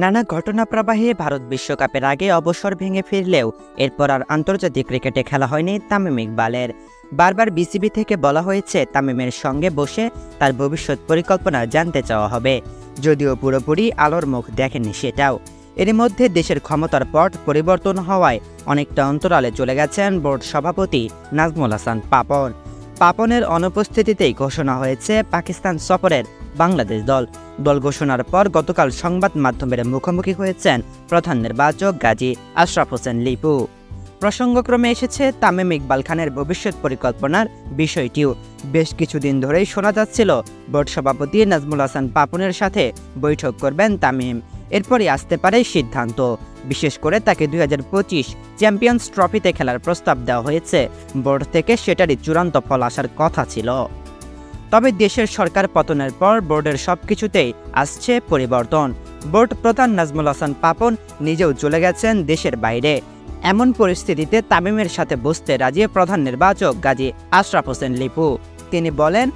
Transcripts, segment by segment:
নানা ঘটনা প্রবাহে ভারত বিশ্বকাপের আগে অবসর ভেঙে ফিরলেও এরপর আর আন্তর্জাতিক ক্রিকেটে খেলা হয়নি তামিম ইকবালের। বারবার বিসিবি থেকে বলা হয়েছে তামিমের সঙ্গে বসে তার ভবিষ্যৎ পরিকল্পনা জানতে চাওয়া হবে, যদিও পুরোপুরি আলোর মুখ দেখেনি সেটাও। এর মধ্যে দেশের ক্ষমতার পট পরিবর্তন হওয়ায় অনেকটা অন্তরালে চলে গেছেন বোর্ড সভাপতি নাজমুল হাসান পাপন। পাপনের অনুপস্থিতিতেই ঘোষণা হয়েছে পাকিস্তান সফরের বাংলাদেশ দল ঘোষণার পর গতকাল সংবাদ মাধ্যমের মুখোমুখি হয়েছেন প্রধান নির্বাচক গাজী আশরাফ হোসেন লিপু। প্রসঙ্গক্রমে এসেছে তামিম ইকবাল খানের ভবিষ্যৎ পরিকল্পনার বিষয়টিও। বেশ কিছুদিন ধরেই শোনা যাচ্ছিল বোর্ড সভাপতি নাজমুল হাসান পাপনের সাথে বৈঠক করবেন তামিম। এরপরই আসতে পারে সিদ্ধান্ত। বিশেষ করে তাকে 2025 চ্যাম্পিয়ন্স ট্রফিতে খেলার প্রস্তাব দেওয়া হয়েছে বোর্ড থেকে, সেটারই চূড়ান্ত ফল আসার কথা ছিল। তবে দেশের সরকার পতনের পর বোর্ডের সবকিছুতেই আসছে পরিবর্তন। বোর্ড প্রধান নাজমুল হাসান পাপন নিজেও চলে গেছেন দেশের বাইরে। এমন পরিস্থিতিতে তামিমের সাথে বসতে রাজি প্রধান নির্বাচক গাজী আশরাফ হোসেন লিপু। তিনি বলেন,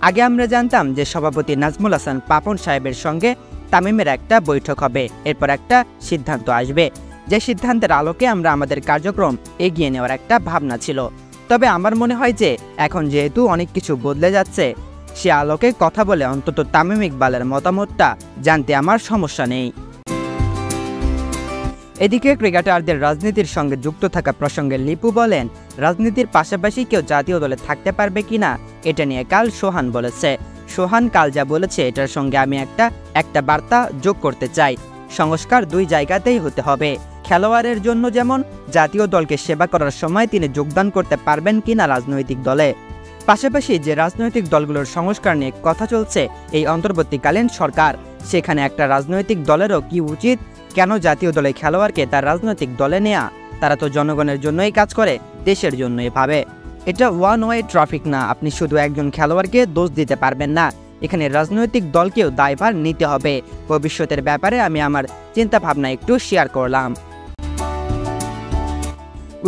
আগে আমরা জানতাম যে সভাপতি নাজমুল হাসান পাপন সাহেবের সঙ্গে তামিমের একটা বৈঠক হবে, এরপর একটা সিদ্ধান্ত আসবে, যে সিদ্ধান্তের আলোকে আমরা আমাদের কার্যক্রম এগিয়ে নেওয়ার একটা ভাবনা ছিল। তবে আমার মনে হয় যে এখন যেহেতু অনেক কিছু বদলে যাচ্ছে, সে আলোকে কথা বলে অন্তত তামিম ইকবালের মতামতটা জানতে আমার সমস্যা নেই। এদিকে ক্রিকেটারদের রাজনীতির সঙ্গে যুক্ত থাকা প্রসঙ্গে লিপু বলেন, রাজনীতির পাশাপাশি কেউ জাতীয় দলে থাকতে পারবে কিনা এটা নিয়ে কাল সোহান বলেছে। সোহান কাল যা বলেছে এটার সঙ্গে আমি একটা বার্তা যোগ করতে চাই। সংস্কার দুই জায়গাতেই হতে হবে। খেলোয়াড়ের জন্য যেমন, জাতীয় দলকে সেবা করার সময় তিনি যোগদান করতে পারবেন কিনা রাজনৈতিক দলে। পাশাপাশি যে রাজনৈতিক দলগুলোর সংস্কার নিয়ে কথা চলছে এই অন্তর্বর্তীকালীন সরকার, সেখানে একটা রাজনৈতিক দলেরও কি উচিত? কেন জাতীয় দলে খেলোয়াড়কে তার রাজনৈতিক দলে নেয়া? তারা তো জনগণের জন্যই কাজ করে, দেশের জন্যই ভাবে। এটা ওয়ান ওয়ে ট্রাফিক না। আপনি শুধু একজন খেলোয়াড়কে দোষ দিতে পারবেন না, এখানে রাজনৈতিক দলকেও দায়ভার নিতে হবে। ভবিষ্যতের ব্যাপারে আমি আমার চিন্তা ভাবনা একটু শেয়ার করলাম।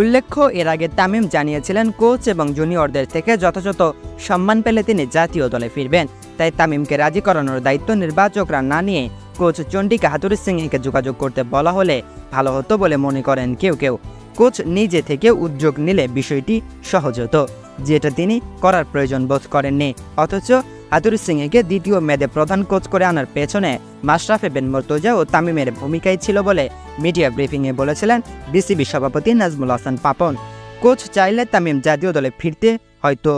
উল্লেখ্য, এর আগে তামিম জানিয়েছিলেন কোচ এবং জুনিয়রদের থেকে যথাযথ সম্মান পেলে তিনি জাতীয় দলে ফিরবেন। তাই তামিমকে রাজি করানোর দায়িত্ব নির্বাচকরা না নিয়ে কোচ চন্ডিকা হাথুরুসিংহেকে যোগাযোগ করতে বলা হলে ভালো হতো বলে মনে করেন কেউ কেউ। কোচ নিজে থেকে উদ্যোগ নিলে বিষয়টি সহজ হতো, যেটা তিনি করার প্রয়োজন বোধ করেননি। অথচ হাথুরুসিংহেকে দ্বিতীয় মেয়াদে প্রধান কোচ করে আনার পেছনে মাশরাফি বিন মুর্তজা ও তামিমের ভূমিকাই ছিল বলে মিডিয়া ব্রিফিংয়ে বলেছিলেন বিসিবি সভাপতি নাজমুল হাসান পাপন। কোচ চাইলে তামিম জাতীয় দলে ফিরতে হয়তো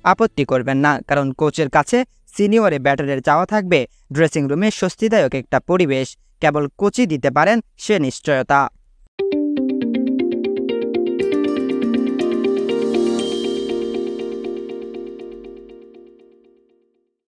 আপত্তি করবেন না, কারণ কোচের কাছে সিনিয়র ব্যাটারের চাওয়া থাকবে ড্রেসিং রুমে স্বস্তিদায়ক একটা পরিবেশ। কেবল কোচই দিতে পারেন সে নিশ্চয়তা।